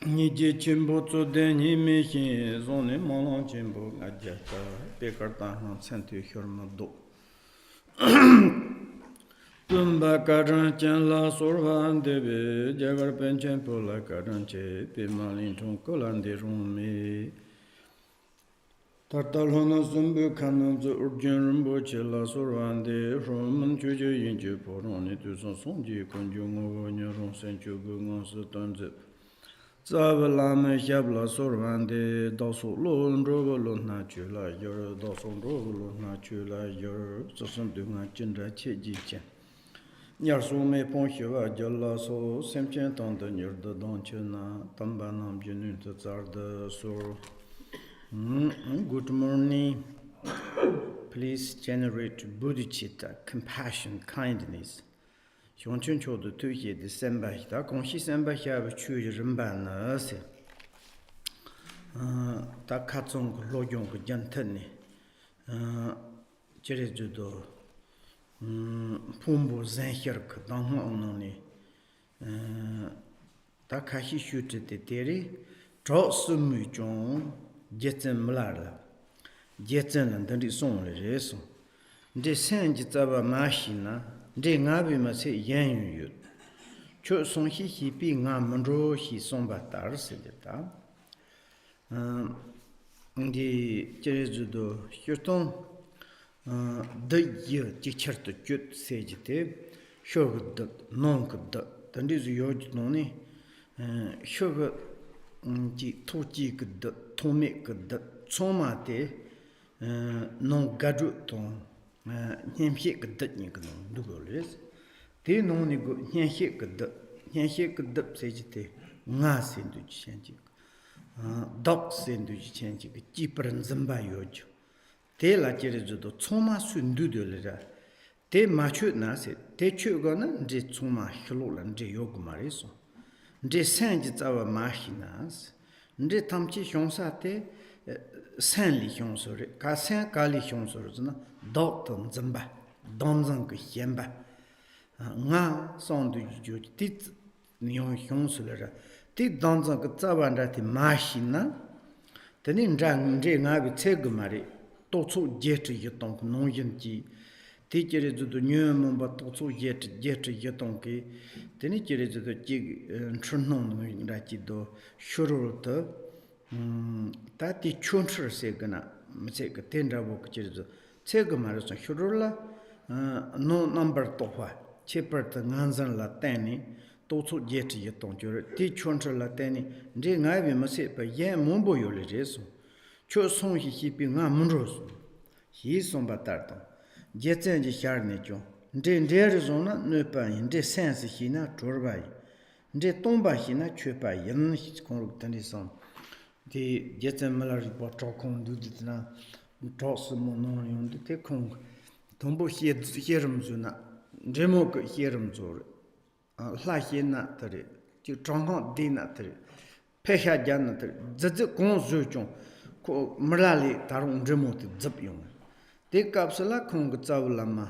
Niji chimbo tso deni mehi zone malon chimbo ajata pekarta han sentu hirma do. Tumba karan chen la sorvan debe jagar penchen pola karan che pe malin chon kolan de rumi. Tartal hona sumbu kanan zo Orgyen Rinpoche la sorvan de roman chujo yinju poroni tu son sonji konju ngo nyaron sen chugu ngon se tanzip. Zabalame Shabla Sorvande, Dosso Lon, Robo na Chula, your Dosson Robo na Chula, your Sosum Dunga Chinda Chiji. Yarsume Ponchiva, Jalla so, Semchen Tonton, your the Donchina, Tambanam Junun to Zarda Sor. Good morning. Please generate bodhicitta, compassion, kindness. 熊春秋的推荐的300的，恭喜300下不去人班呢是，他看中个老用个人头呢，这里就到，瀑布山下个当行弄呢，他开始学着的点哩，找什么种节奏没来了，节奏人等你送了这送，这三级咋把马戏呢？ 这俺比嘛是言语，就从西比俺们这西送把大儿子的哒，你这知道学东，的一的确的就设计的，学个的弄个的，但是要弄呢，学个这土鸡个的，土米个的，充满的，弄个住东。 年些个得你个弄，如果嘞，这弄那个年些个得谁去的，俺先都去先这个，到先都去先这个，基本上怎么要求？这啦就是知道，从嘛顺度的了啦，这马去那些，这去个呢，这从嘛黑路了，这有个嘛来说，这三级咋个马去那是，这他们去乡下的。 山里乡说的，cả山cả里乡说的呢，道等怎办？当成个先吧。俺上头就这你用乡说来着，这当成个早晚的马戏呢，等你这俺比这个嘛的，到处接着一动农业机，这就是就是女们把到处接着一动给，等你就是就是这个吃农的那几多学肉的。 다 뒤촌처럼 세거나 뭐제가 된다고 그러죠. 제가 말해서 휴로라 노 넘버 또화 체퍼트 간산라 때니 또초 제티 동조를 뒤촌처럼 때니 이제 나비 뭐세 예 몸보요래서 초송히 희빙아 문로서 희송바다도 제전지 샤르네죠. 이제 내려서나 뇌반 이제 센스 희나 조르바이 이제 동바희나 최바이 연 공로 된디선 the Jetsamala report Chokyi do it now, toss monon, the Kong, Tombo Hieramzuna, Remok Hieramzor, Lahina, to Chongon Dinatri, Peha Janatri, Zazakon Zuchon, Merali Tarum Remot Zapion. The Capsula Kong Zawlama,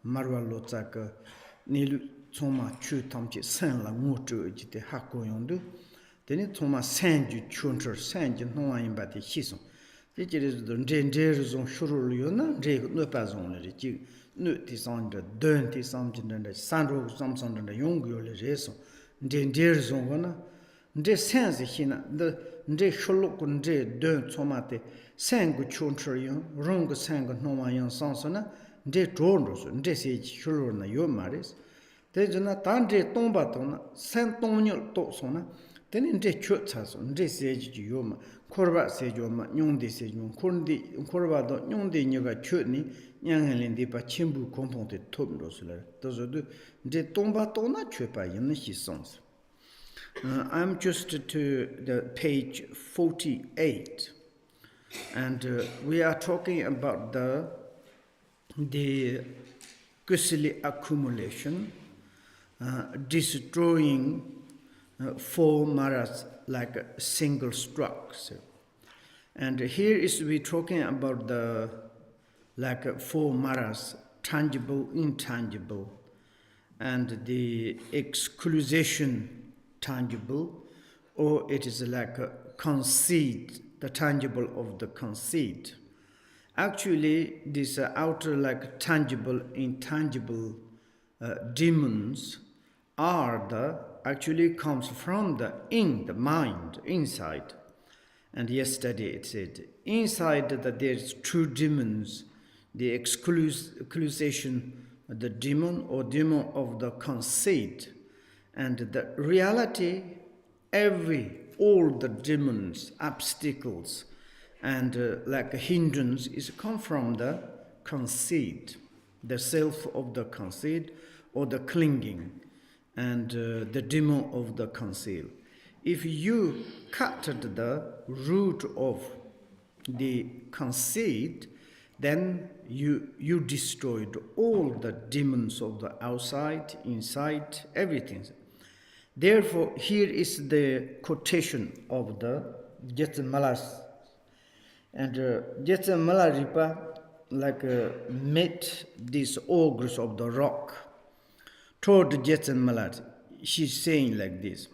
Marwa Lotzaka, Nilu Toma Chu Tomchi, San La Moto, the Hakoyondu. Then it's my sandy chunter, sandy no one but the hison. It is the dangers on Shuruluna, Jake no pass on the notice on the dirty something and the sandro something and the young girl is dangers on one. The sense hina, the sholok and the don't tomate, sang chunter, wrong sang no one young sansona, de drondos, and this age Shuruna, your maris. There's not andre tombatona, Santonio tosona. Then in the church has on this age, you Corva said you young this age, Corva young de Nuga chutney, young and the Pachimbu compounded Tomdosler. Those are the Tombatona chupa in his songs. I'm just to the page 48, and we are talking about the KUSALI'S accumulation, destroying 4 maras like a single stroke. And here is we talking about the like 4 maras, tangible, intangible, and the exclusion tangible, or it is like a conceit, the tangible of the conceit. Actually, these outer like tangible, intangible demons are actually comes from the mind, inside. And yesterday it said, inside that there's two demons, the exclusion, the demon or demon of the conceit, and the reality, all the demons, obstacles, and like a hindrance is come from the conceit, the self of the conceit or the clinging, and the demon of the conceal. If you cut the root of the conceit, then you destroyed all the demons of the outside, inside, everything. Therefore, here is the quotation of the Dzogchen Malas. And Dzogchen Malaripa met these ogres of the rock. Told Dzogchen Malas, she's saying like this: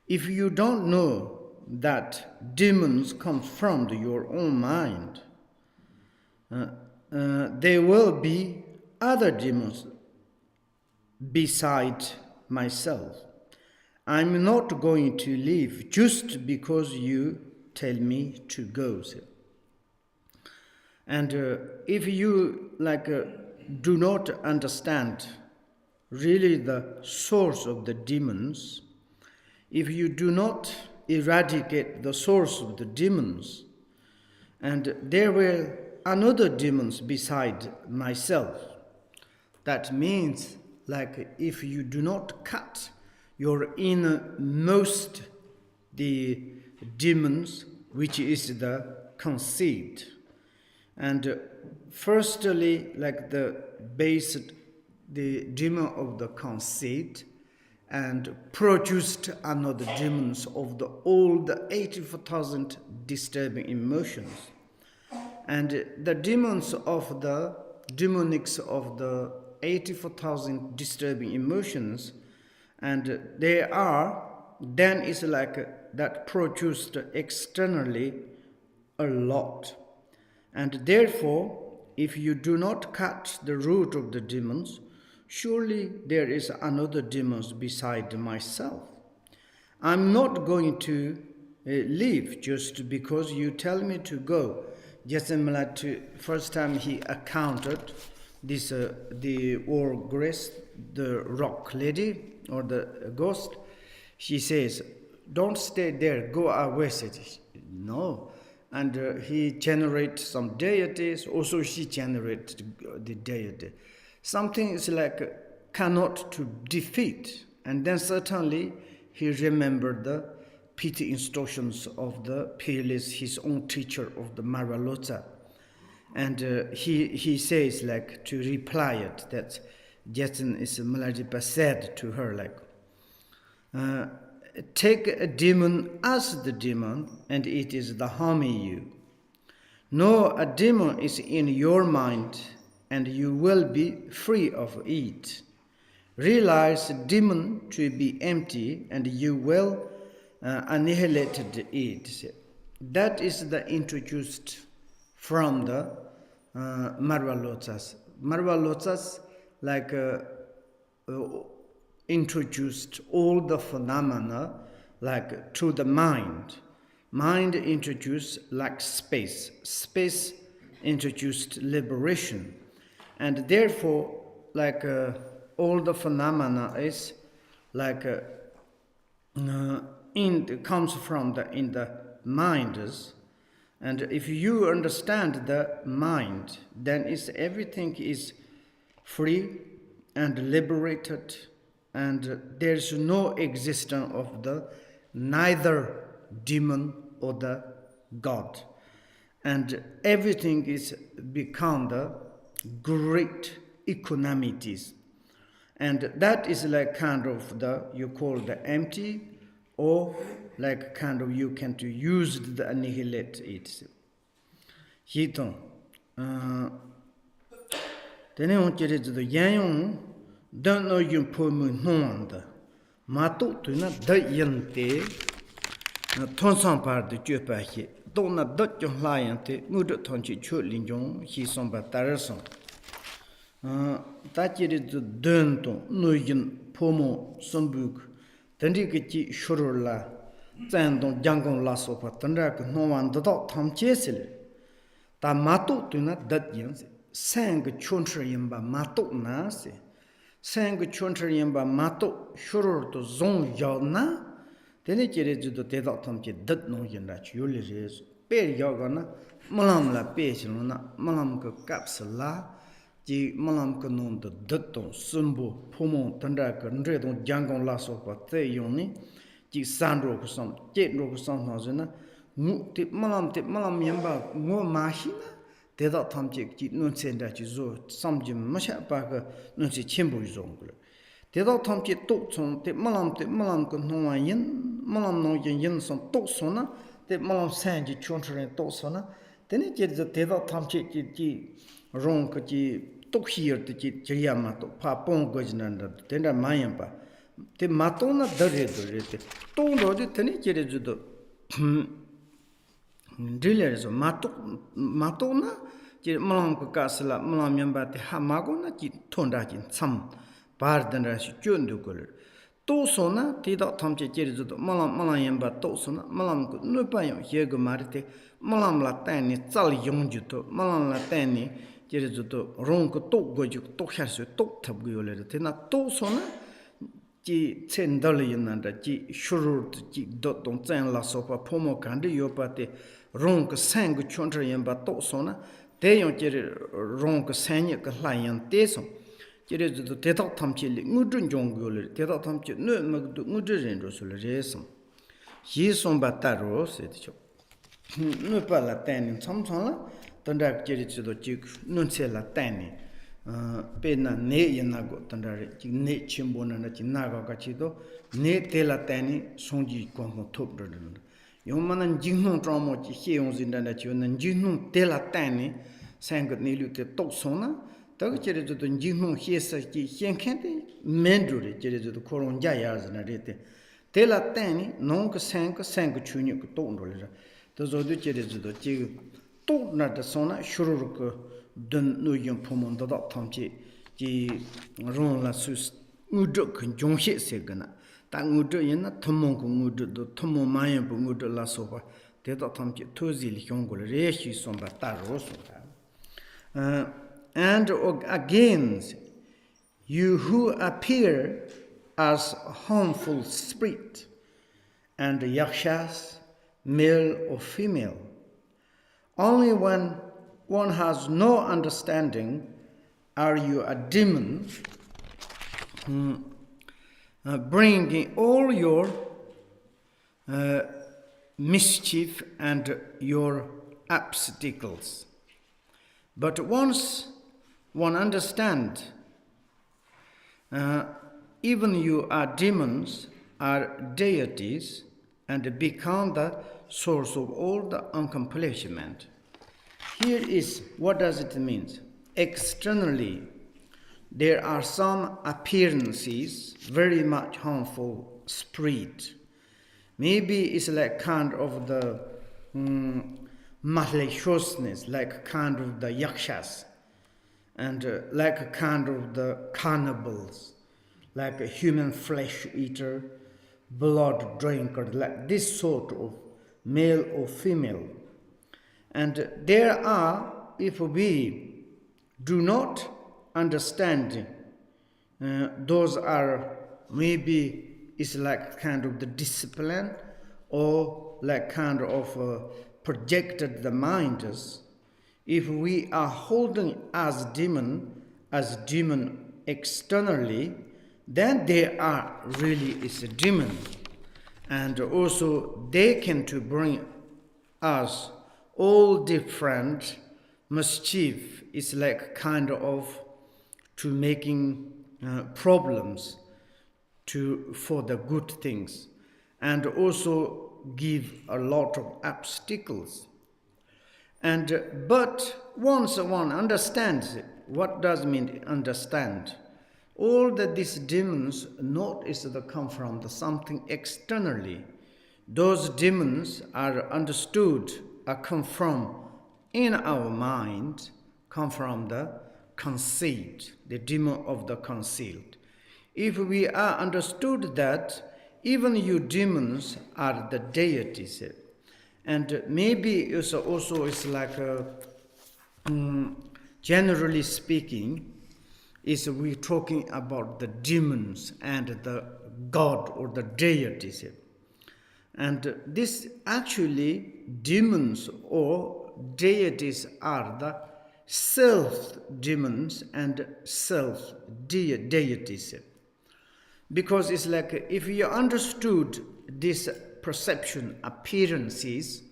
if you don't know that demons come from your own mind, there will be other demons beside myself. I'm not going to leave just because you tell me to go. And if you do not understand really the source of the demons, if you do not eradicate the source of the demons, and there were another demons beside myself, that means if you do not cut your innermost the demons, which is the conceit, and firstly the base, the demon of the conceit, and produced another demons of all the 84,000 disturbing emotions, and the demons of the demonics of the 84,000 disturbing emotions, and they are then is that produced externally a lot. And therefore, if you do not cut the root of the demons, surely there is another demons beside myself. I'm not going to leave just because you tell me to go. Dzogchen Malas, first time he encountered this the ogress, the rock lady or the ghost, she says, "Don't stay there, go away." No. And he generates some deities, also she generates the deity. Something is cannot to defeat. And then certainly he remembered the pity instructions of the peerless, his own teacher of the Marvalotsa. And he says to reply it, that Dzogchen Malaripa said to her take a demon as the demon, and it is the harming you. No, a demon is in your mind, and you will be free of it. Realize a demon to be empty, and you will annihilate it. That is the introduced from the Marvalotsas. Marvalotsas introduced all the phenomena to the mind. Mind introduced space. Space introduced liberation. And therefore, all the phenomena is comes from in the minds. And if you understand the mind, then everything is free and liberated, and there is no existence of the neither demon or the God, and everything is become the great equanimities, and that is kind of you call the empty, or kind of you can to use the annihilate it. Hiton tene on kere the yan don't know you po mu no and mato to na da yante Tonsang par de Jupahi, Donna Dutch Liante, Mudu Tonchi Chulinjong, he somba Tarason. That is the Dunton, Nuyin, Pomo, Sumbuk, Tandikiti Shurula, Zandon, Jangon Lasso, Tandak, no one the dot Tom Chesil. Ta Mato do not that yens, sang Chuntrayimba Mato Nasi, sang Chuntrayimba Mato, Shurur to Zong Yona. Tene kere judo te dao tam che dat no yin da chu li re su. Per yao ga na malam la pe shi lo na malam ka kaps la ji malam ka non da dat tong sumbo pomo tanda ka nre tong jangong la so pa te yong ni ji san ro ku sam je ro ku sam na zena ngu te malam yamba ngo ma shi na te dao tam che ji nun sen da chi zo sam ji ma sha pa ka nun si chen bu zong ku le. Te dao tam che tok chong te malam ka non wa yin malam no yin son tok son na te malam san ji chon chren tok son na tene je te dao tam che ji rong ka ji tok hier te ji ya ma to pa pong go jin na te na ma yan pa te ma to na da re te tong ro de tene je re ju do driller so ma to na je malam ka sala malam yan ba te ha ma go na ji thon da jin sam 바르던라 쮸은도 걸 또소나 디다 탐제 제르도 말람 또소나 말람 그 누바요 예거 마르테 말람라 따니 짤 용주도 말람라 따니 제르도 롱고 또 고주 또 할수 또 탑고요레 테나 또소나 지 첸달이 있는다 지 슈르드 지 도동 짠라 소파 포모 간데 요파테 롱고 상고 촌저 연바 또소나 대용 제르 롱고 산이 그 라이언 대소 제레도 대답 탐치리 무든 종교를 대답 탐치 네 먹도 무든 로술레스 시송바 따로 세죠 네 발라 때는 참참라 던다 제리도 지 눈셀라 때니 페나 네 연나고 던다 네 침보는 지나가 같이도 네 텔라 때니 송지 공공 톱르는 요만은 징농 트라모지 해용진단다 지는 징농 텔라 때니 생각 내류때 똑소나 더 제레도 징농 해서지 현캔데 맨주리 제레도 코론자야즈나 레테 텔라 때니 농그 생그 추니 그 동돌이라 더저도 제레도 지 또나다 소나 슈르르그 든 노연 포몬다다 탐지 지 론라 수스 우드 근 종시 세거나 당 우드 옛나 톰몽고 우드도 톰모 마연 부 우드 라소바 대다 탐지 토질 형고를 레시 somba 따로소다 and again you who appear as harmful spirit and yakshas male or female only when one has no understanding are you a demon bringing all your mischief and your obstacles. But once one understands, even you are demons, are deities, and become the source of all the accomplishment. Here is what does it mean. Externally, there are some appearances very much harmful spirit. Maybe it's like kind of the maliciousness, like kind of the yakshas, and like a kind of the cannibals, like a human flesh eater, blood drinker, like this sort of male or female. And there are, if we do not understand, those are maybe it's like kind of the discipline or like kind of projected the minds. If we are holding as demon externally, then they are really is a demon, and also they can to bring us all different mischief. It's like kind of to making problems for the good things, and also give a lot of obstacles. And but once one understands it, what does mean understand? All that these demons not is that come from the something externally. those demons are understood, come from in our mind, come from the conceit, the demon of the concealed. If we are understood that even you demons are the deities, and maybe it's also it's like generally speaking, is we talking about the demons and the God or the deities. And this actually demons or deities are the self demons and self deities. Because it's like if you understood this perception, appearances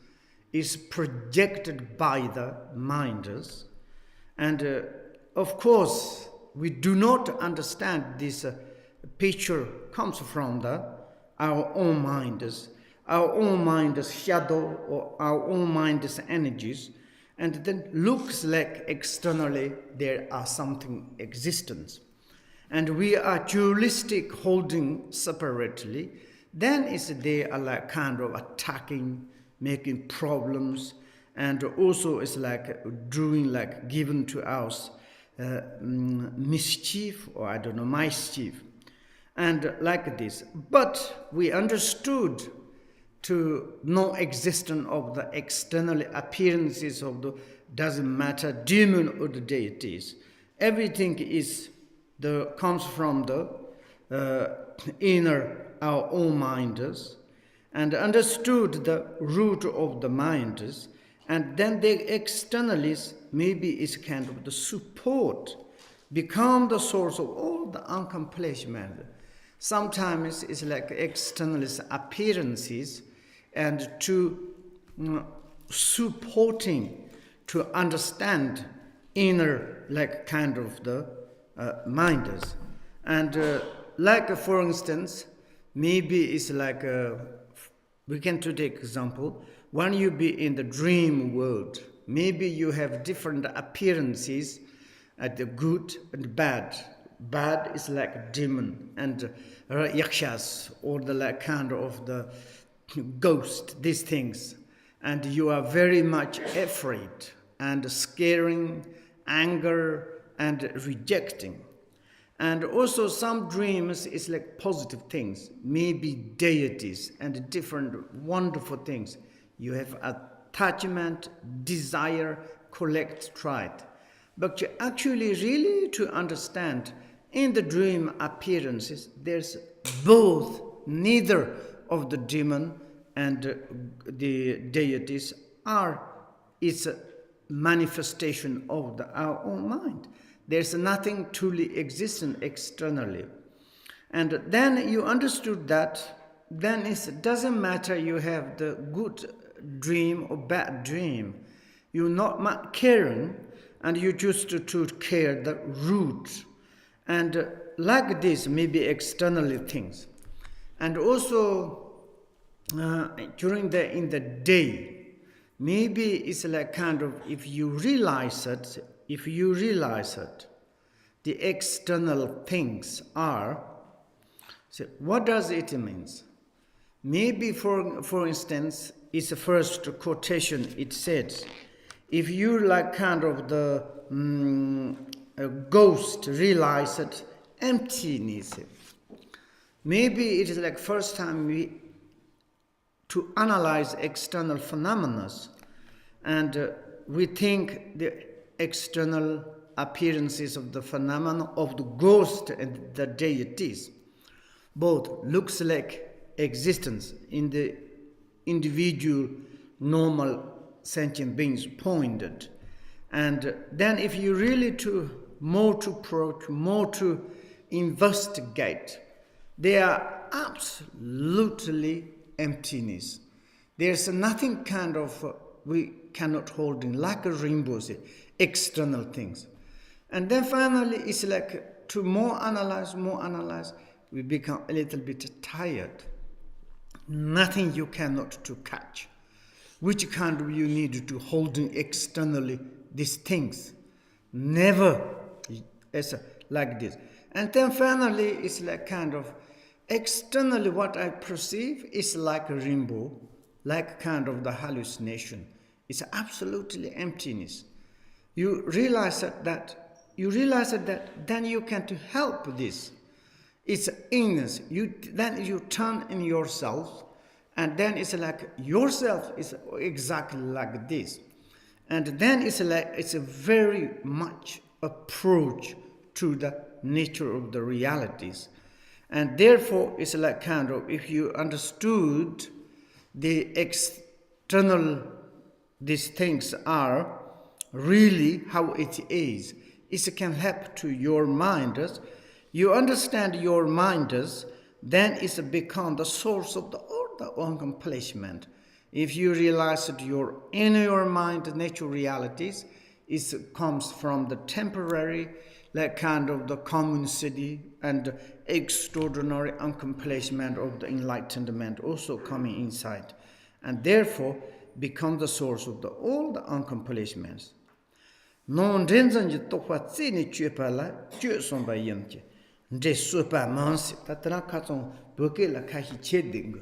is projected by the minders, and of course we do not understand this picture comes from our own minders, shadow or our own mind's energies, and then looks like externally there are something existence, and we are dualistic holding separately, then they are like kind of attacking, making problems, and also it's like doing like given to us mischief or I don't know mischief, and like this. But we understood to no existence of the external appearances of the doesn't matter demon or the deities. Everything is comes from the inner our own minders, and understood the root of the minders, and then the externalists maybe is kind of the support, become the source of all the accomplishment. Sometimes it's like externalist appearances and to supporting to understand inner like kind of the minders. And like for instance, maybe it's like we can take example, when you be in the dream world, maybe you have different appearances at the good and bad. Bad is like demon and yakshas or the like kind of the ghost, these things, and you are very much afraid and scaring, anger and rejecting. And also some dreams is like positive things, maybe deities and different wonderful things. You have attachment, desire, collect, tried. But you actually really to understand in the dream appearances, there's both, neither of the demon and the deities are its manifestation of our own mind. There's nothing truly existent externally. And then you understood that, then it doesn't matter you have the good dream or bad dream. You're not caring, and you choose to care the root. And like this, maybe externally things. And also, during in the day, maybe it's like kind of, if you realize it, the external things are, so what does it mean? Maybe for instance, it's the first quotation, it says, if you like kind of the a ghost realize it, emptiness. Maybe it is like first time to analyze external phenomena, and we think the external appearances of the phenomena of the ghost and the deities both looks like existence in the individual normal sentient beings pointed. And then if you really more to investigate, they are absolutely emptiness. There's nothing kind of we cannot hold in like a rainbow, external things. And then finally it's like to more analyze, we become a little bit tired. Nothing you cannot to catch. Which kind of you need to holding externally these things? Never as like this. And then finally it's like kind of externally what I perceive is like a rainbow, like kind of the hallucination. It's absolutely emptiness. You realize that then you can't help this. It's illness. Then you turn in yourself, and then it's like yourself is exactly like this. And then it's like it's a very much approach to the nature of the realities. And therefore, it's like kind of, if you understood the external, these things are really how it is, it can help to your mind. You understand your mind, then it's become the source of all the accomplishment. If you realize that in your mind natural realities, it comes from the temporary, like kind of the common city and extraordinary accomplishment of the enlightenment also coming inside, and therefore become the source of all the accomplishments. Non renzen tokwa tsini chupala chusomba yemche nde supa mansi tatana katsong boke la kahi cheding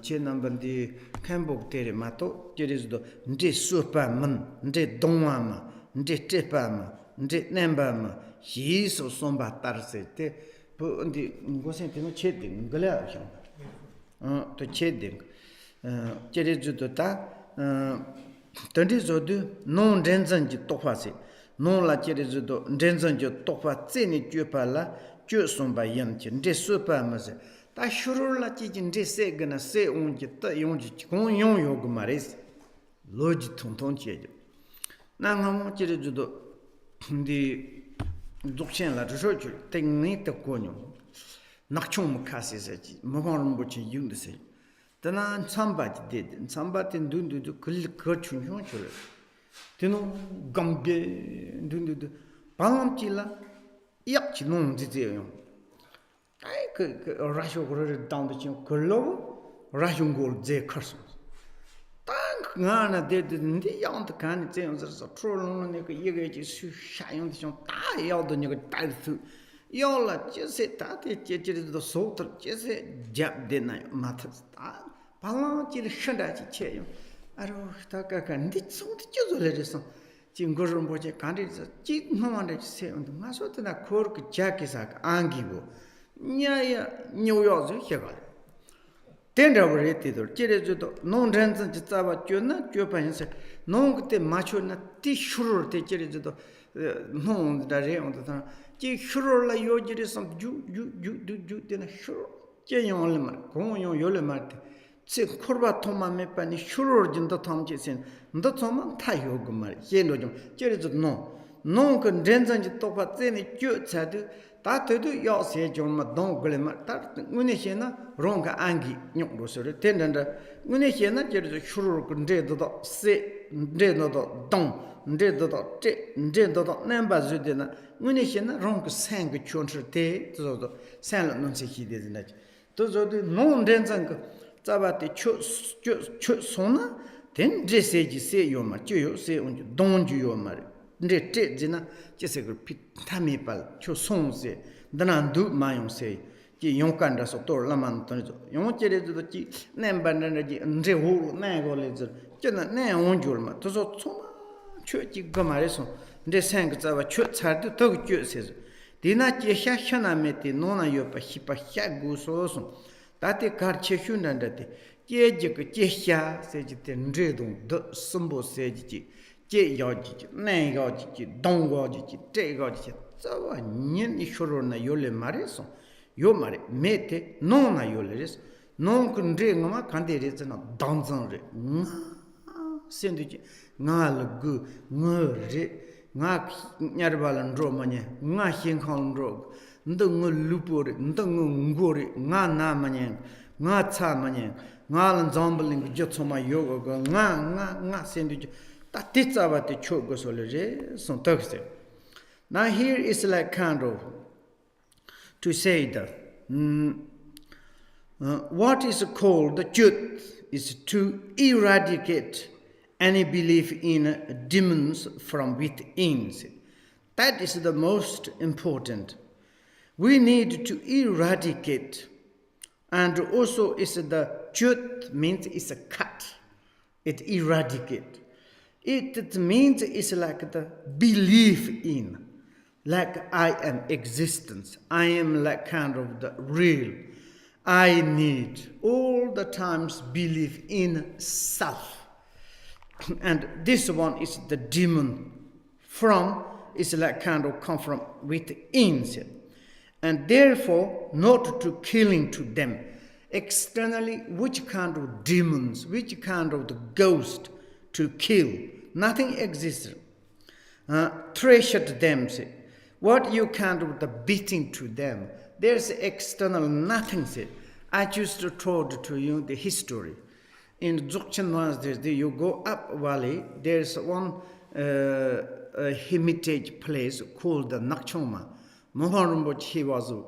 che namban di kambok tere mato jerezo nde supa man nde dongwa ma nde tepa ma nde nemba ma hiso somba tarse te po ndi ngosen te no cheding gala hyang to cheding jerezo to ta tandi zodu non renzen ji tokwa se non la jerezo do renzen ji tokwa tseni jupa la jusomba yemche nde supa ma se ta shurur la chi nde se gana se onji ta yonji kon yon yog mares loji tonton cheje na ngamo jerezo do ndi Dzogchen la zhoju tengni ta konyo nakchong mkasi se ji mogon bo chi yung de se dana chamba de chamba ten dundu du kul ko chunyo chule teno gambe dundu bang chi la yak chi non de de yo ai ke rasho gro down de chi ko lo rasho gol je khars tang ngana de ndi yang de kan je yo zo trolong ne ko yege ji su sha yong de chong da yao de ne ko dai su yo la je se ta de je de so to je se jab de na mat ta balance le shanda ji che yo aro ta ka ndi so de jo zo le de so jing go ro bo je kan de ji no ma de se on ma so de na kor ke ja ke sa angi bo nya ya nyu yo zo he ga tenda bo re ti do je de zo do non ren zhen ji za ba jue na jue ban se non ge de ma chu na ti shuru de je de zo do non da re on da ji shuru la yo ji de som ju de na shuru je yong le ma gong yong yo le ma 제 코르바 토마메 파니 슈르진도 탐지신 너 토마 타요 그말 예노 좀 저래도 노그 렌전지 똑바 째니 쭈차도 다때도 요세 좀마 동글마 다 문에시나 롱가 안기 뇽로서를 텐던다 문에시나 저래도 슈르 근데도 세 근데도 동 근데도 째 근데도 넘바즈데나 문에시나 롱그 생그 촌르테 저도 산을 논세히데나 또 저도 노 렌전그 잡아때 초 소나 된 제세지 세 요마 쭈요 세 온주 동주 요마 근데 제지나 제세그 피타미 발초 송세 다난두 마용세 지 용간다서 또 라만 돈죠 용제레도 지 nem반다지 언제호 나고레저 저나 내 온줄마 도서 소마 초지 거마레서 근데 생각 잡아 초 차도 더 쭈세서 디나 제샤샤나메티 노나 요파 히파 샤구소소 다테 가르쳐준다는데 제지그 제샤 세지때 뇌동 더 심보 세지지 제여지지 내여지지 동거지지 제거지지 저와 년 이쇼로나 요레 말에서 요 말에 메테 노나 요레스 논근데 ngama 간데레잖아 당장레 센디지 나르그 ngöre nga nyarbalan romanye nga hinkhon ro ndong lupore ndong ngore nga namanye nga chamanye nga lan zombling jotsoma yoga nga sendu ta titsabate chogo solere son tokse. Now here is like kind of to say that what is called the truth is to eradicate any belief in demons from within. That is the most important. We need to eradicate And also is the jut means it's a cut. It eradicate. It means it's like the belief in. Like I am existence. I am like kind of the real. I need all the times believe in self. And this one is the demon from, is like kind of come from within. And therefore not to killing to them. Externally, which kind of demons, which kind of the ghost to kill. Nothing exists. Treasured them, say. What you kind of the beating to them. There's external nothing, say. I just told to you the history. In Dzogchen Ranyak, you go up valley, there's one hermitage place called the Nakchoma. Rinpoche, he was a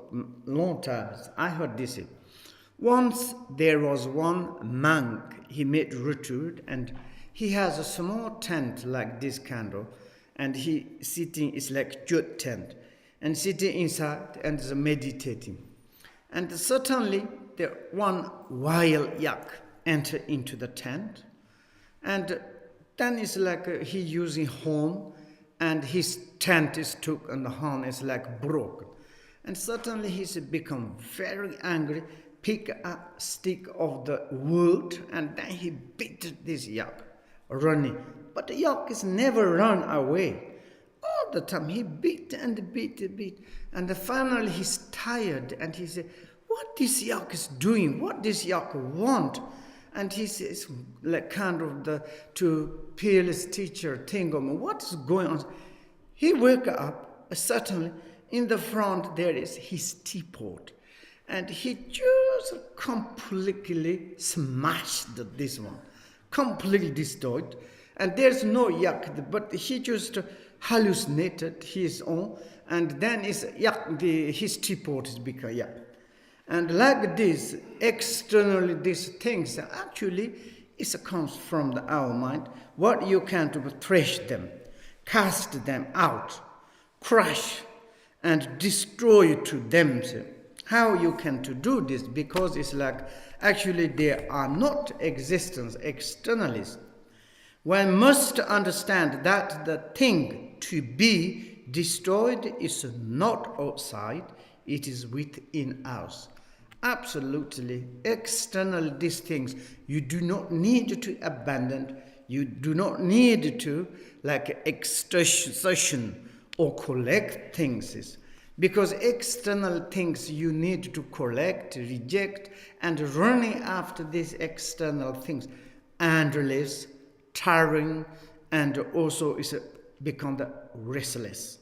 long time. I heard this. Once there was one monk, he made retreat, and he has a small tent like this kind of, and he sitting is like jut tent, and sitting inside and is meditating. And suddenly there one wild yak enter into the tent, and then it's like he using horn, and his tent is took and the horn is like broken. And suddenly he's become very angry, pick a stick of the wood, and then he beat this yak, running. But the yak is never run away. All the time he beat and beat and beat. And finally he's tired, and he said, what this yak is doing, what this yak want? And he says, like kind of the to peerless teacher, Tingom, what is going on? He woke up, suddenly in the front there is his teapot. And he just completely smashed this one, completely destroyed. And there's no yak, but he just hallucinated his own, and then his teapot is become yak. And like this, externally these things actually it comes from our mind. What you can do, thresh them, cast them out, crush, and destroy to them. How you can to do this? Because it's like actually they are not existence externalists. One must understand that the thing to be destroyed is not outside, it is within us. Absolutely external these things you do not need to abandon, you do not need to like extortion or collect things, because external things you need to collect, reject, and running after these external things, endless, tiring, and also is become the restless.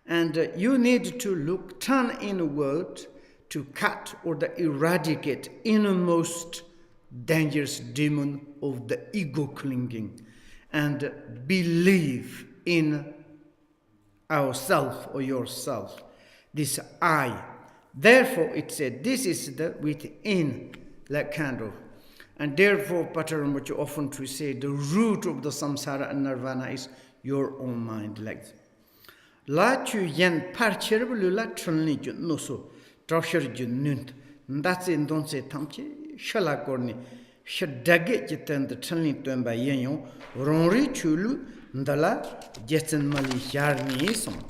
And you need to turn inward to cut or the eradicate innermost dangerous demon of the ego clinging, and believe in ourself or yourself, this I. Therefore it said this is the within like kind of. And therefore Patrul Rinpoche often to say the root of the samsara and nirvana is your own mind, like la chu yen par cherbu la trunli ju no so Troshar ju nunt. That's in don't say tamchi, shala corny, shadagget jitan the trunli tumba yenyo, ronri chulu, ndala, jetten mali yarni son.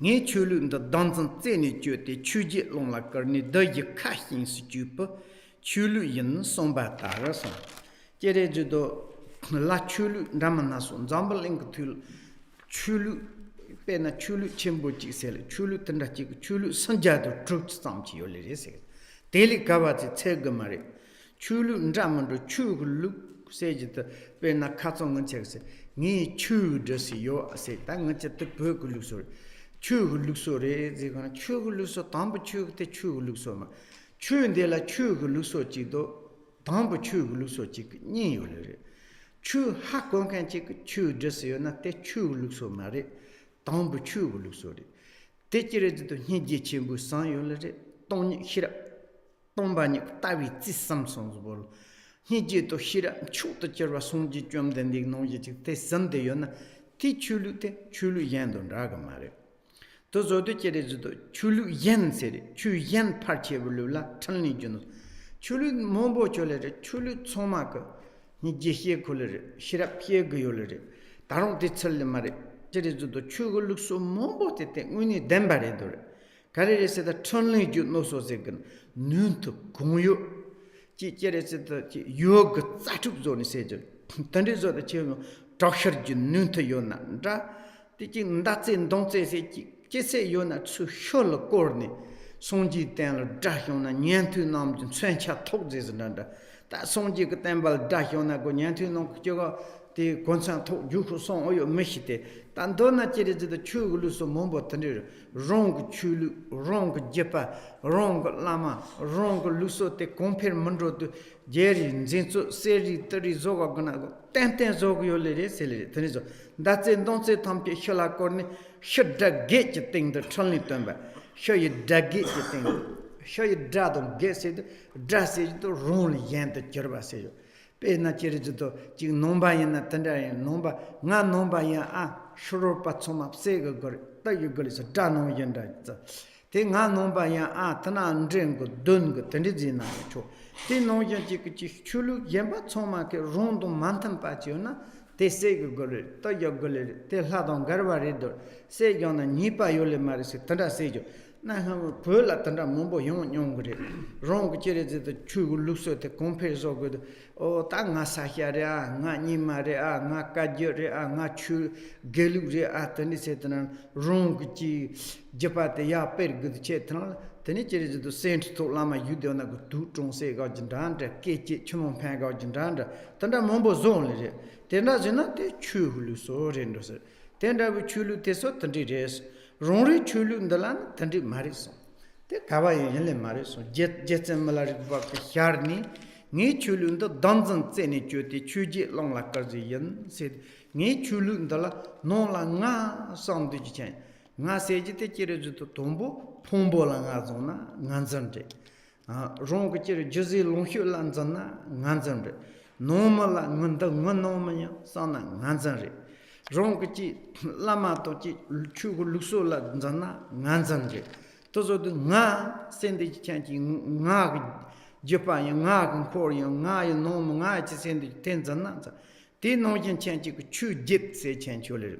Ni chulu the danzan zeni jute, chujit long la corny, the yakahin stupa, chulu yin son batara son. Jere judo la chulu ramanason, zambaling to chulu. Pena chulu chimbochi sel, chulu tandachi, chulu sanjado truth samchi yolis. Daily kawati tegamari, chulu ndamando chuglu sage the pena katsong and checks. Ni chu does yo say, tangat the perculusor. Chu luxore, they gonna chuguluso, tambu chug the chuglusoma. Chu de la chuguluso chido, tambu chuguluso chick, ni yolere. Chu hakon can chick, chu does yo not the chuglusomari. Tambu chu lusori. Techired to Hiji Chimbu San Yolere, Tony Hira, Tombani, Tavi Samson's ball. Hiji to Hira, Chuta Cherasunji Jum, then the Ignoji, Te Sunday Yona, Tichulute, Chulu Yandon Ragamare. To zodo cherezudo chulu yen seri chu yen parche bulula tanli junu chulu mombo cholere chulu tsomaka ni jehye kolere shirap pye guyolere darong de challe mare cherezudo chugul lukso mombo tete uni dembare dore karere se da tanli ju no so segan nunto gongyo chi cherezudo chi yog zatuk zoni sejo tande zodo chemo doctor ju nunto yona nda ti ndatsen dongse se chi Jesse Yona to Shol Gorni, Sonji Dan Dahona, Nyantu Nam, Sancha Togzis Nanda. That Sonji Tambal Dahona go Nyantu no Joga, the Gonsan Yuku Son or your Meshite. Tandona Chiri the Chugulus of Mombo Tanir, wrong Chulu, wrong Jepa, wrong Lama, wrong Luso, the compare Mundro to Jerry, Zinso, Seri, 30 Zoga Gonago, 10 Zogio Lady, Tenizo. That's it, don't say Tampi Shola Corny. Should get your thing the trolley timber. Show you get your thing. Show you dad guess it, dress it to roll yan the Jerbasejo. Pay not to Nomba and Natanda and Nomba, not Nomba ya sure patsoma sega got you got is a dano yenda. Thing I Nomba ya Tana and drink good dun good Tendizina. Tin no yanchik chulu yamba tsoma rondo mountain pationa. Te sega gole, to yogole, te ladon garbaridor, se yona nipa yole marisi, tanda sejo. Na pula tanda mumbo yongre, wrong chiri the chu luxo te compare so good. O tanga sahiarea, na nimarea, na kajurea, na chu gelure atani setan, wrong chi japate ya per good chetan. Tenichiri the saint to lama yudeona go two tron se gojindanda, kechi chumon pang gojindanda, tanda mumbo zone. Tenda jena te chulu so rendos. Tenda we chulu te so tandi res. Ronri chulu ndalan tandi mariso. Te kawaii yele mariso. Jetsen malari bak yarni. Ni chulu nda danzan tseni chote chuji long la karzi yen. Said ni chulu ndala non la nga sandi chen. Nga seji te chire juto tombo pombo la nga zona nganzande. Rong chire juzi longhu lanzana nganzande. Nomala nganda nganomanya sana nganzanre rongchi lama to chi chugu lukso la zana nganzanre tozo de nga sende chanchi nga jepa ya nga kan kor ya nga ya nom nga chi sende tenzana ti no yin chanchi ku chu jip se chanchole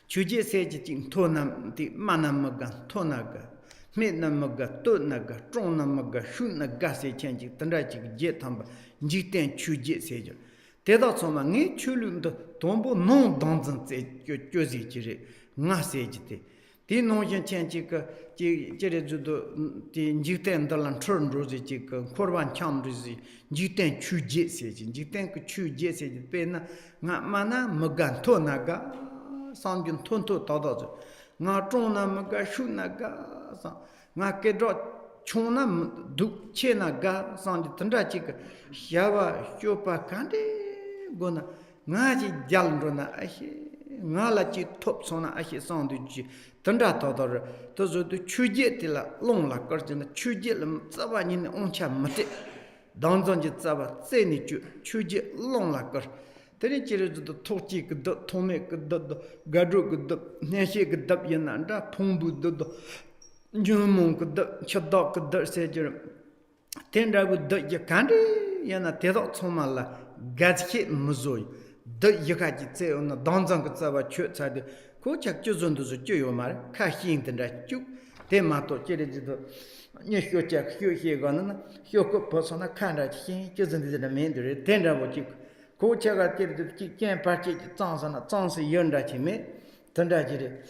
chu je se ji tonam ti manamaga tonaga Mednamaga, Tonaga, Tronamaga, Shunaga se chanchi, Tandachi, Jetamba, Jiten Chujet Sager. Teda Soma, Ni Chulunda, Tombo, non danzan se Josi Chire, Nga Sagete. Ti non yan chanchika, Jerejudo, the Jiten Dalan Turn Rosi Chica, Korban Cham Risi, Jiten Chujet Sager, Jiten Chujet Sager, Pena, Mana, Magan, Tonaga, Sanjun Tonto Todozo. Nga trona maga shunaga sa nga kedro chona du chena ga san tanda chik yawa chopa kande gona nga ji jalrona ahi nga la chi top sona ahi san du ji tanda todor to zo du chuje tila long la karjina chuje lam tsaba ni oncha mate danzon ji tsaba tseni chu chuje long la kar Teri chiri zudu tochi gudab, tome gudab, gadru gudab, neshe gudab yananda, pumbu dudu, jumung gudab, chadok gudab sejir. Tenda gudab yakandi, yana tedok tsomala, gajki muzoi. Duk yakaji tse ona danzang kutsaba chut sadi, ko chak chuzundu zu juyo mara, ka hing tenda chuk. Te mato chiri zudu, nye hyo chak hyo hye gana, hyo ko posona kanda hing, chuzundu zida menduri, tenda wachik. Coachaga can't partake Tansi Yunda Chime, Tandajiri,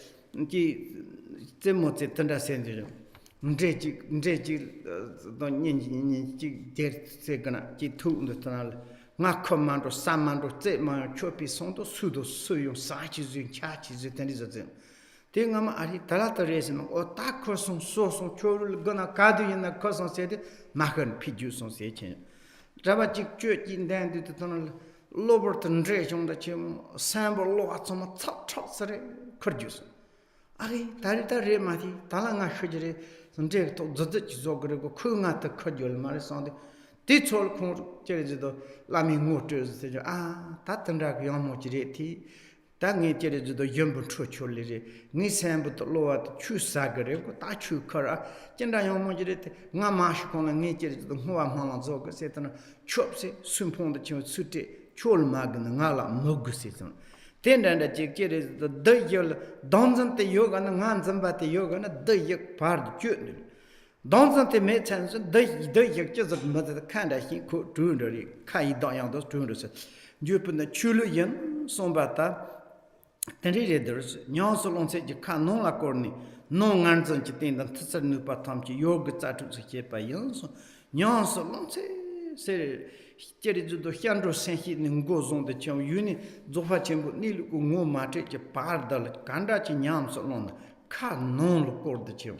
Timothy Tanda Sendri, Ndeji, don't get Segana, G2 the tunnel, not commando, Samando, Zema, Chopi Santo, Sudo, Suyo, Sachis, and Chachis, and Tendizim. Tingam Ari Talata Resin, or Takoson, Soson, Chorul, Gonna Kadu in the cousin said, Makan Pidus on Sechin. Rabajik Church in Dandy to tunnel. Loberton Dredge on the chim, Sambo lots on a top tossere, Kurjus. Ari, Tarita Remati, Talanga Shujere, and Jake to Zodich Zogrego, Kunga the Kudjul Marisonde, Titol Jerizo, Lami Motors, Tatandrak Yamojireti, Tangi Jerido Yumbu Truchuli, Nisambut Lord, Chusagare, Tachu Kara, Gendayomojet, Namashkon and Nature, the Huamanzoga, Satan, Chopsy, Sumpon the Chusute, Cholmagan, Nala, Mugusitan. Then the Jig is the Dayol, Donzante Yoga and Hanzambati Yoga and the Yak part Jun. Donzante Metans, the Yak just a mother kind of he could do the Kai Dayan, those two. Jupin the Chuluyan, Sombata. Tenriders, Nyansolon said you can't no la corny, no answer to think that Tissan Patamchi, yoga tatu to keep by Yons. Nyansolon say, Jeridu Hyandro Senhi and goes on the Chum Uni, Zofachim Nil Mate, Pardal, Kandachi Nyansolon, can't no record the chum.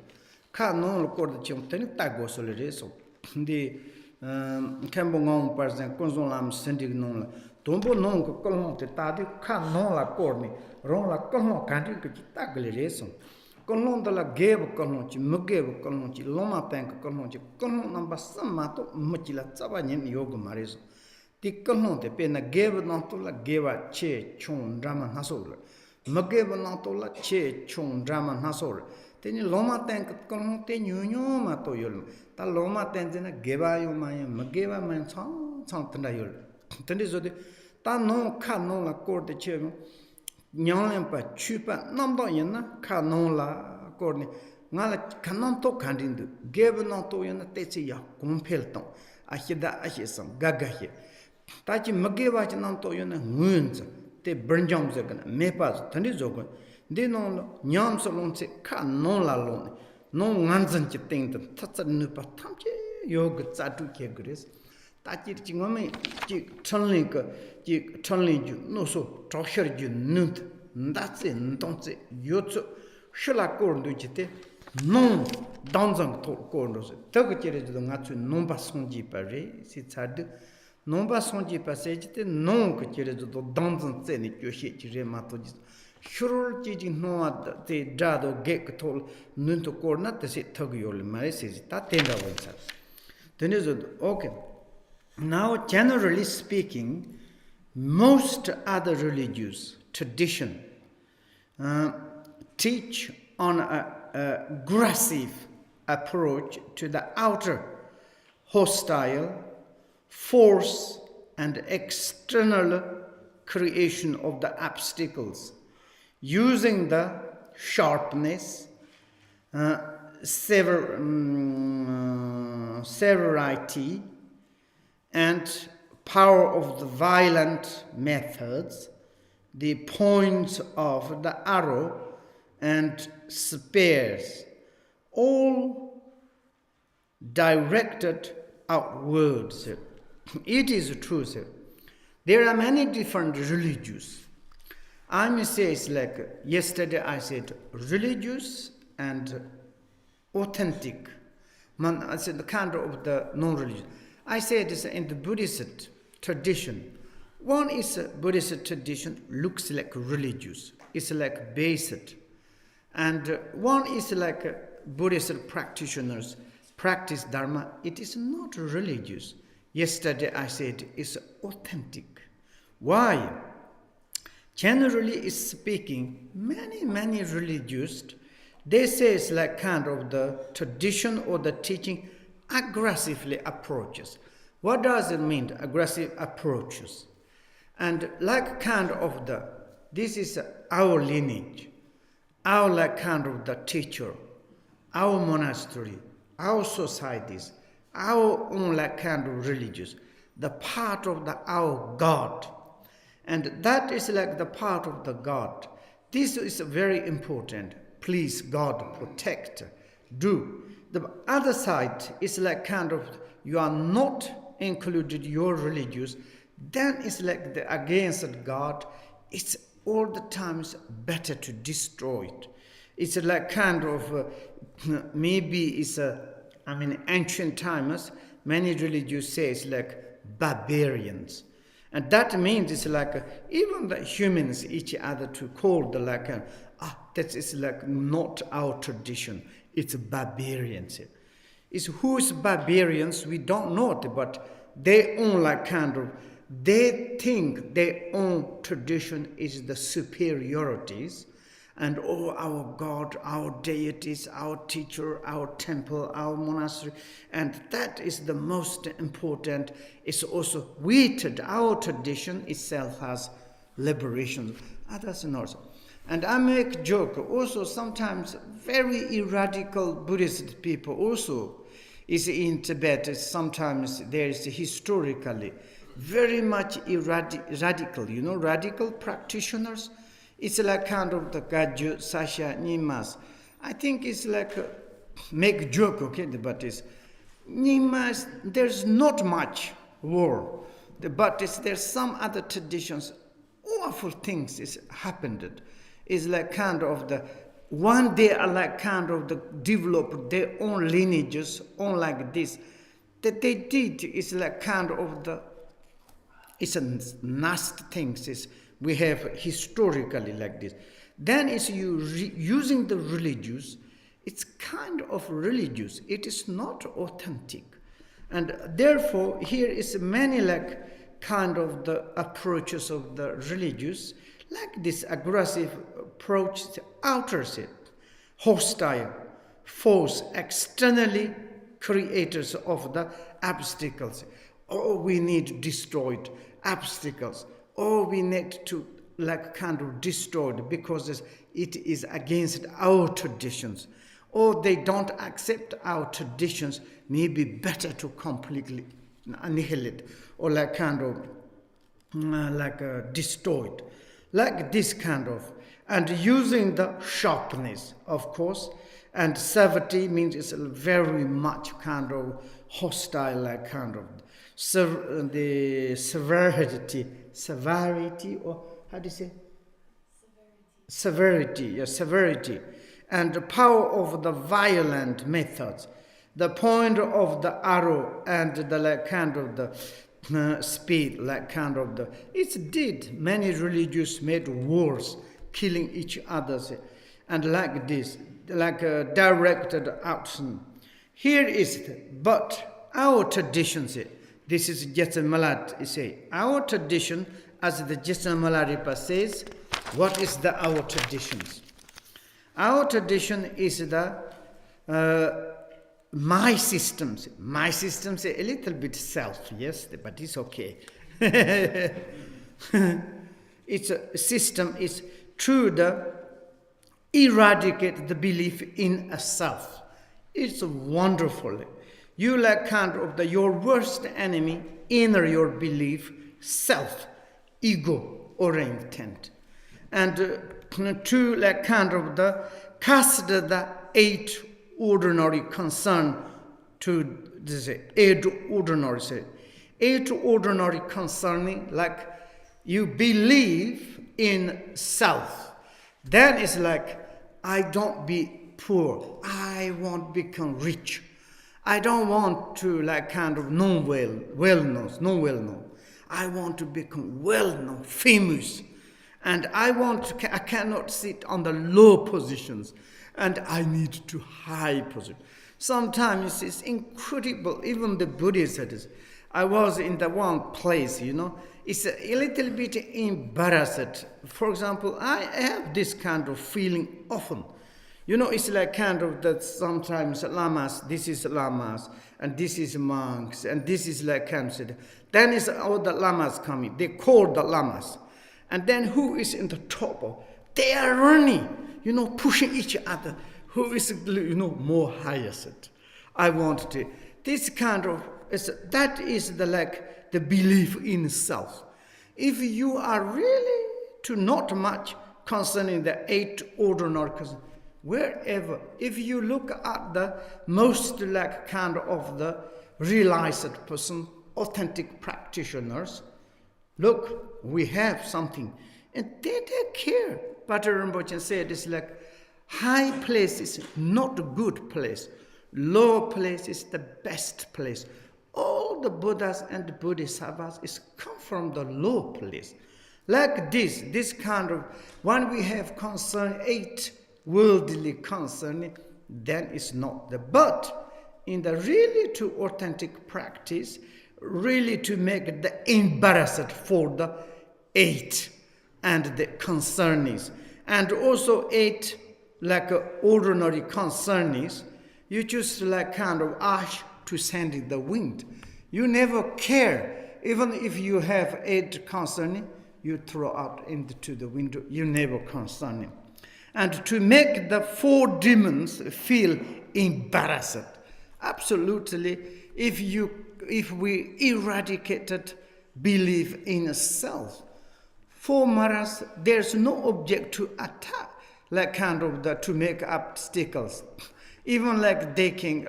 Can't no record the chum, Tenitago Solereso. The Cambon person, Consolam sending no. Tombo non colon te tadi can non la corni, ron la colon canti che ci tagli reso. Colon della gebo colon ci mugebo colon ci loma tank colon ci colon non bassamato muci la zavanyen yoga mareso. Ti colon te pena gebo non to la geva che chon drama nasol. Mugebo non to la che chon drama nasol. Teni loma tank colon te nyunyo mato yol. Ta loma tenzena geva yo maya mugeva man chang tanda yol. Tendi zode ta non ka non la corde chemo nyang pa chupa namdo yena ka non la corne ngala kanon to kandindu gebe non to yena tesi ya compel ton ahida ahisam gagahe ta chi mageva chi non to yena ngunza te burnjam zagana mepa tandi zogo de non nyam solon se ka non la lon non nganzan chi ting tatsa nu pa tamche yoga tsatu ke gres Tachir Chingome, Chik Tunlink, Chik Tunlink, no so, Trocher you nunt, that's it, don't say, Yotsu, Shula Corduchite, non, Danzang to Cordos, Togachir to the Natsu, non Basonji Pare, Sitsad, non Basonji Passage, non Kachir to the Danzan Senate, Yoshi Rematodis. Sure, teaching no at the Dado Gek told Nunto Corna, the sit Togiol, Maris, that tender ones. Then is okay. Now, generally speaking, most other religious tradition teach on an aggressive approach to the outer hostile force and external creation of the obstacles, using the sharpness, severity, and power of the violent methods, the points of the arrow and spears, all directed outwards. It is true, sir. There are many different religions. I may say it's like yesterday I said religious and authentic. I said the kind of the non-religious. I say this in the Buddhist tradition. One is a Buddhist tradition, looks like religious. It's like based. And one is like Buddhist practitioners practice Dharma. It is not religious. Yesterday I said it's authentic. Why? Generally speaking, many religious, they say it's like kind of the tradition or the teaching aggressively approaches. What does it mean, aggressive approaches? And like kind of this is our lineage, our like kind of the teacher, our monastery, our societies, our own like kind of religious, the part of our God. And that is like the part of the God. This is very important. Please, God, protect, do. The other side is like kind of, you are not included your religious, then it's like the against God. It's all the times better to destroy it. It's like kind of, maybe it's ancient times, many religious say it's like barbarians. And that means it's like even the humans each other to call the like, that is like not our tradition. It's barbarians. It's who's barbarians, we don't know it, but they own like kind of they think their own tradition is the superiorities, and our God, our deities, our teacher, our temple, our monastery, and that is the most important. It's also weighted. Our tradition itself has liberation. Others not. And I make joke also sometimes very radical Buddhist people also is in Tibet. Sometimes there is historically very much radical, radical practitioners. It's like kind of the Gaju, Sasha, Nimas. I think it's like make joke, okay, but it's Nimas, there's not much war, but there's some other traditions, awful things is happened. It's like kind of the, one they are like kind of the develop their own lineages, on like this, that they did is like kind of the, it's a nasty things is we have historically like this. Then is you using the religious, it's kind of religious, it is not authentic. And therefore here is many like kind of the approaches of the religious, like this aggressive approach, alters it, hostile, force, externally creators of the obstacles. Oh, we need destroyed obstacles. Oh, we need to like kind of destroyed because it is against our traditions. Or they don't accept our traditions, maybe better to completely annihilate or like kind of destroyed. Like this kind of, and using the sharpness, of course, and severity means it's very much kind of hostile, like kind of the severity, or how do you say? Severity, and the power of the violent methods, the point of the arrow, and the like kind of the speed, like kind of the, it did many religious made wars, killing each other, and like this, like a directed action. Here is it, but our traditions, this is Dzogchen Malat say, our tradition, as the Dzogchen Malat says, what is our traditions? Our tradition is the my systems a little bit self, yes, but it's okay. It's a system is true the eradicate the belief in a self. It's wonderful. You like kind of your worst enemy, inner your belief, self, ego oriented. And to like kind of the cast the 8 ordinary concern to this 8 ordinary concerning, like you believe in self. Then it's like, I don't be poor, I won't become rich, I don't want to like kind of well-known, I want to become well-known, famous, and I cannot sit on the low positions, and I need to high position. Sometimes it's incredible, even the Buddhists said this. I was in the one place, it's a little bit embarrassed. For example, I have this kind of feeling often. It's like kind of that sometimes lamas, this is lamas, and this is monks, and this is like kind of, then is all the lamas coming, they call the lamas. And then who is in the top? They are running, pushing each other. Who is, more highest? I want to. This kind of, that is the belief in self. If you are really to not much concerning the 8 ordinary concerns, wherever, if you look at the most like kind of the realized person, authentic practitioners, look, we have something, and they take care. Patrul Rinpoche said it's like high place is not a good place, low place is the best place. All the Buddhas and the Bodhisattvas is come from the low place. Like this kind of, when we have concern, 8 worldly concern, then it's not the, but in the really to authentic practice, really to make the embarrassed for the 8 and the concernees. And also 8, like ordinary concernees, you just like kind of ash to send in the wind. You never care. Even if you have 8 concerning, you throw out into the window. You never concerning. And to make the 4 demons feel embarrassed. Absolutely, if we eradicated belief in self, for Maras, there's no object to attack, like kind of to make obstacles. Even like they can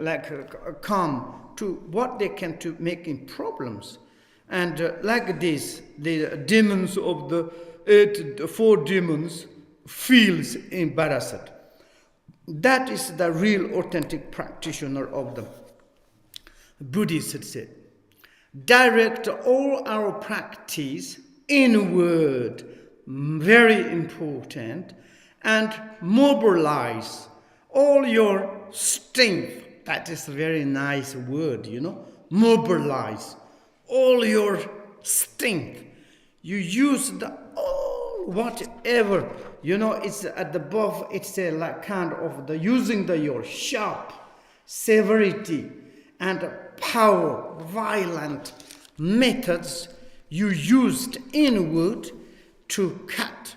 come to what they can to making problems. And like this, the demons of the 4 demons feels embarrassed. That is the real authentic practitioner of the Buddhist said. Direct all our practice inward, very important, and mobilize all your strength. That is a very nice word, mobilize all your strength. You use whatever, it's at the above, it's a like kind of using your sharp severity and power, violent methods you used inward to cut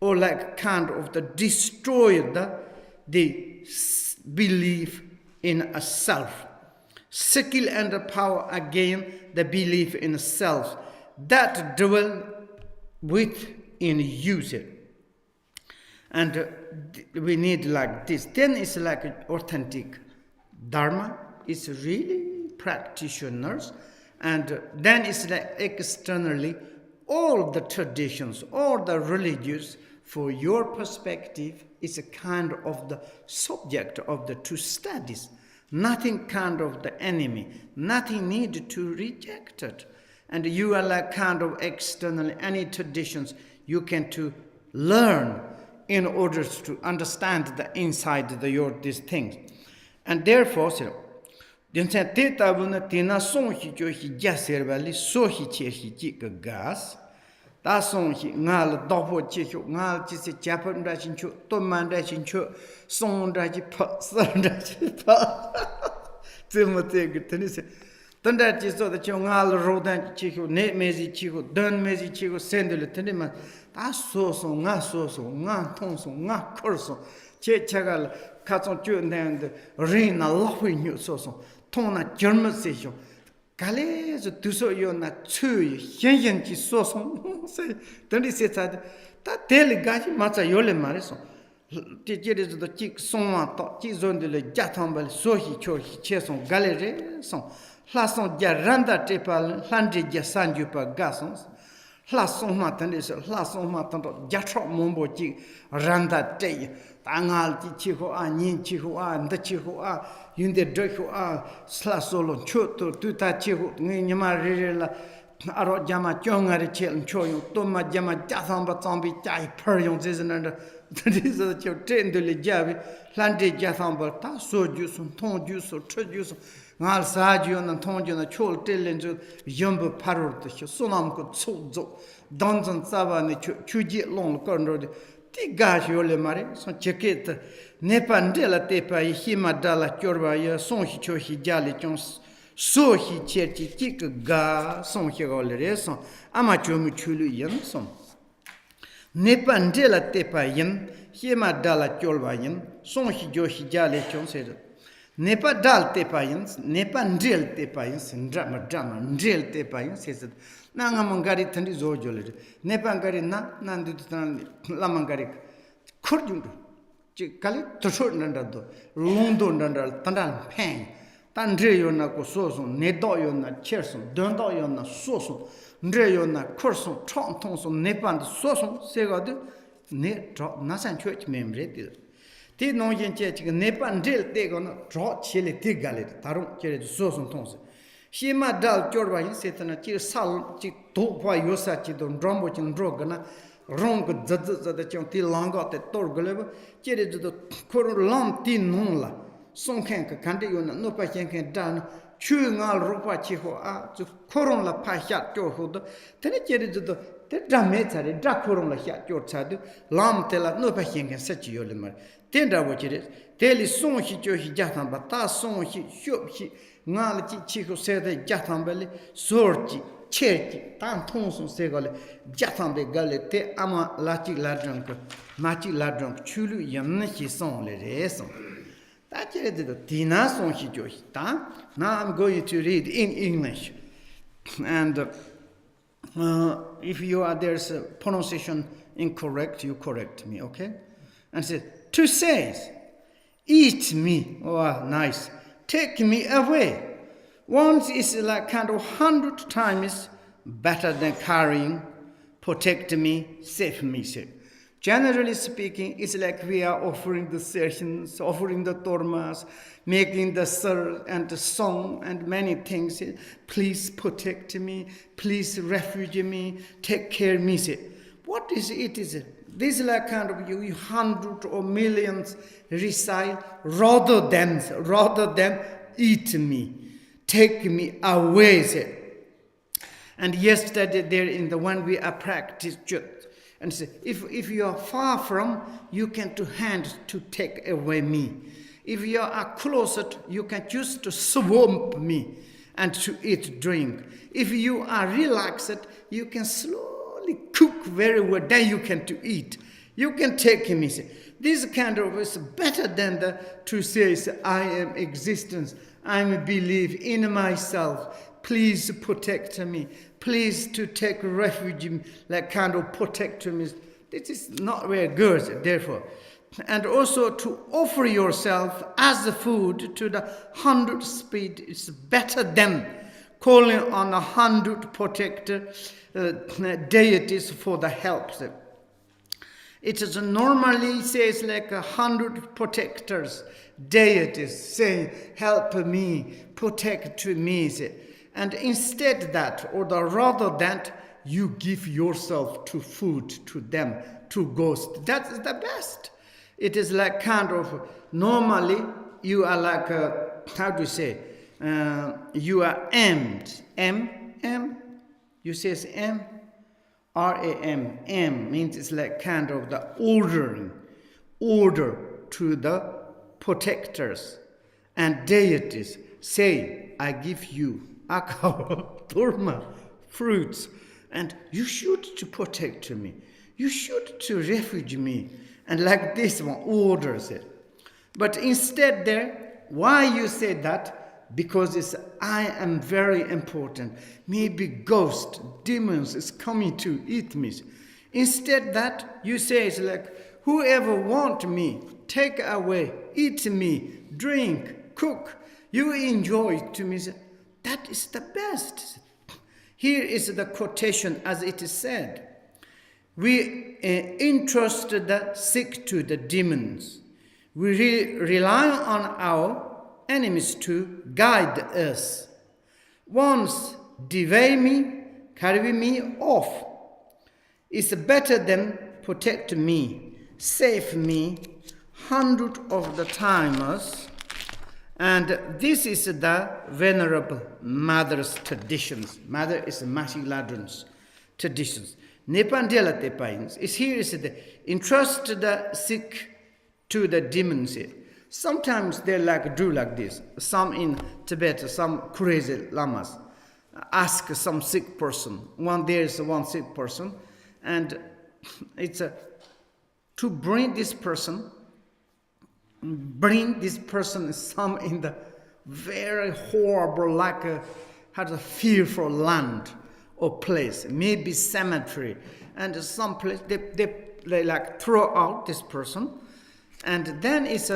or like kind of destroy the belief in a self. Skill and power again, the belief in self that dwell within user. And we need like this. Then it's like authentic Dharma. It's really practitioners. And then it's like externally all the traditions, all the religions, for your perspective, is a kind of the subject of the 2 studies. Nothing kind of the enemy. Nothing need to reject it. And you are like kind of externally, any traditions you can to learn in order to understand the inside these things. And therefore, da song hi ngal do ho chi hu ngal chi se japan da chin chu to man da chin chu song da ji pha san da ji pha zemo te ge tani se tan da ji so da chu ngal ro dan chi hu ne me ji chi hu dan me ji chi hu sen de le tani ma da so nga thong so nga khor so che chagal ka chong chu nan de rin na lo hui nyu so thong na germ se jo Kale zo tuso yo na chu yen ji so se tani se ta ta tel ga ji ma cha yo le ma re so ti je de zo chi song ma to chi zon de le ja thong ba so hi cho hi che so ga le re so hla so ja ran da te pa hlan de ja san ju pa ga so hla so ma tan de so hla so ma tan to ja tro mon bo chi ran da te ta ngal chi ho a nin chi ho a nda chi ho a yun de do ho a sla so lo chu to tu ta chi ho ngi nya ma re la aro ja ma chong nga re che cho yo to ma ja ma ja sam ba chang bi chai per yong je zan da de so che ten de le ja bi hlan de ja sam ba ta so ju so thong ju so chu ju so ngal sa ju na thong ju na chol te len ju yom bu parur de so nam ko chu zo don zan sa ba ne chu ji long ko ro de ti ga yo le mare son cheket ne pande la te pa hi ma dala chorba ya son hi cho hi jale chon so hi che ti ti ga son hi go le re son ama cho mu chulu yen son ne pande la te pa yen hi ma dala chorba yen son hi jo hi jale chon se ne pa dal te pa yen ne pa ndel te pa yen sen drama ndel te pa yen se na nga mangari thandi zo jole ne pa ngari na nandu tan la mangari khur jung chi kali to shot nanda do long do nanda tandan pen tan re yo na ko so so ne do yo na cher so don do yo na so so ndre yo na khur so chong thong so ne pan so so se ga de ne dro na san chue chi membre de ti no yin che chi ne pan del te go na dro chi le ti ga le taru che so so thong so Shima dal chorba yin setana chi sal chi to pa yosa chi don drombo chin drog na rong zad chi ti langa te tor gole chi re do kor lam ti non la song khen ka kan de yon no pa chen khen dan Chungal Rupa Chiho, Koron la Pashat Johodo, Tenejedo, the Drametari, Drakoron la Hat your Tadu, Lam Tela, no Pahing and Sachi Yolimar. Tenda what it is. Tell is son he Johi Jatan, but that son he shook he, Nalati Chico said the Jatambelli, Sorti, Cherki, Tantonson Segale, Jatambe Galete, Ama Lati Ladrunk, Mati Ladrunk, Chulu, Yamaki son, le reson. That is the Tina son he Johi. Now I'm going to read in English. And if you are there's a pronunciation incorrect, you correct me, okay? And say, to say, eat me, oh nice, take me away. Once is like kind of 100 times better than carrying, protect me, save me. Say. Generally speaking, it's like we are offering the sessions, offering the tormas, making the sir and the song and many things. Please protect me, please refuge me, take care of me. Say. What is it? Is this is like kind of you hundreds or millions recite rather than eat me, take me away. Say. And yesterday there in the one we are practiced. And say, if you are far from, you can to hand to take away me. If you are closer, you can choose to swamp me and to eat, drink. If you are relaxed, you can slowly cook very well, then you can to eat. You can take me. Say, this kind of is better than the to say, I am existence, I believe in myself. Please protect me. Please to take refuge, like kind of protect me. This is not very good, therefore. And also to offer yourself as a food to the 100 speed is better than calling on 100 protector deities for the help. It is normally says like 100 protectors, deities saying, help me, protect me. And instead that, or the rather that, you give yourself to food, to them, to ghosts. That is the best. It is like kind of, normally you are like, how do you say, you are aimed. M, you say M, RAM, M means it's like kind of the order to the protectors and deities. Say, I give you akao, turma, fruits, and you should to protect me. You should to refuge me. And like this one orders it. But instead there, why you say that? Because it's I am very important. Maybe ghost, demons is coming to eat me. Instead that you say it's like whoever want me, take away, eat me, drink, cook, you enjoy to me. That is the best. Here is the quotation as it is said. We entrust the sick to the demons. We rely on our enemies to guide us. Once delay me, carry me off. It's better than protect me, save me 100 of the timers. And this is the Venerable Mother's traditions. Mother is Mati Ladron's traditions. Nepandela Tepains is here is the entrust the sick to the demons. Sometimes they do like this. Some in Tibet, some crazy lamas ask some sick person. There is one sick person, and it's to bring this person some in the very horrible, like a fearful land or place, maybe cemetery, and some place they like throw out this person, and then it's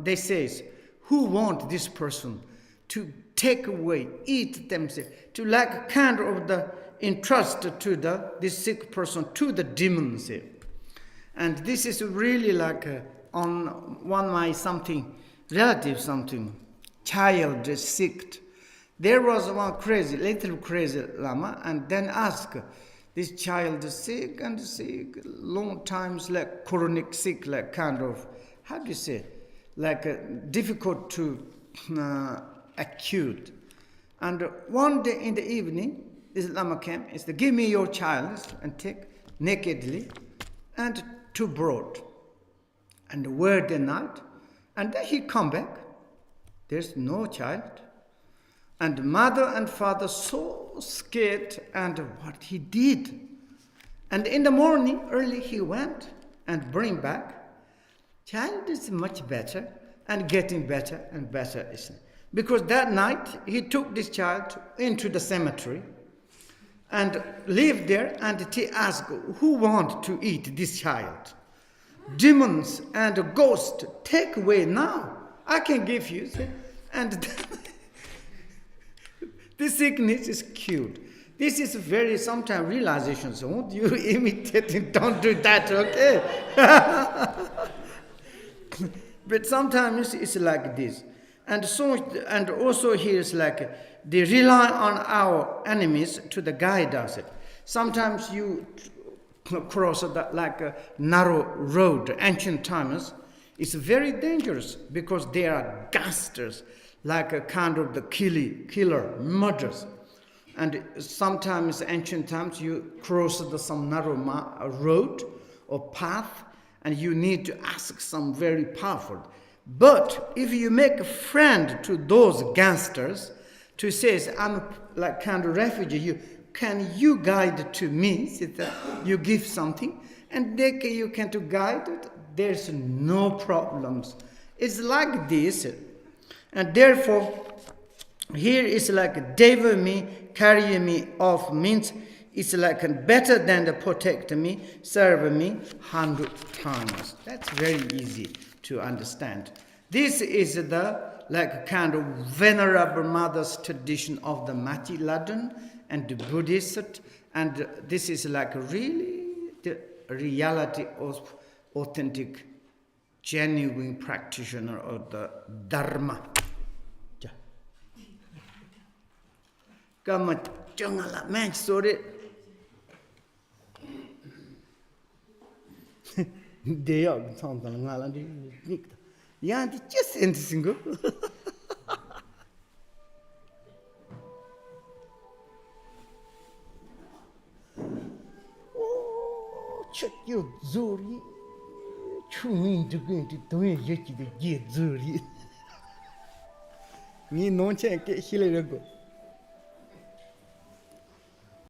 they says who want this person to take away, eat them, to like kind of the entrust to this sick person to the demons, and this is really like on one my something relative child is sick. There was one little crazy lama, and then asked, this child is sick, long times like chronic sick, like kind of, how do you say, like difficult to acute. And one day in the evening, this Lama came, is to give me your child and take nakedly and to broad. And were the night, and then he come back. There's no child. And mother and father so scared and what he did. And in the morning, early he went and bring back. Child is much better and getting better and better. Because that night, he took this child into the cemetery and lived there, and he asked, who want to eat this child? Demons and ghosts, take away now. I can give you. And this sickness is cured. This is very sometimes realization. So won't you imitate it? Don't do that, okay? But sometimes it's like this. And also here is like they rely on our enemies to guide us. Sometimes you cross like a narrow road, ancient times. It's very dangerous because they are gangsters, like a kind of the killer, murders. And sometimes ancient times you cross some narrow road or path, and you need to ask some very powerful. But if you make a friend to those gangsters, to say, I'm like kind of refugee, can you guide to me? You give something, and you can to guide it. There's no problems. It's like this. And therefore, here is like deliver me, carry me off, means it's like better than to protect me, serve me 100 times. That's very easy to understand. This is the like kind of venerable mother's tradition of the Mati Laden and the Buddhist, and this is like really the reality of authentic, genuine practitioner of the Dharma. Come on, man, sorry. They are something like yeah, just interesting. Oh, check your Zuri. Chumin to go to do it, you get Zuri. Me no check it, Hilary go.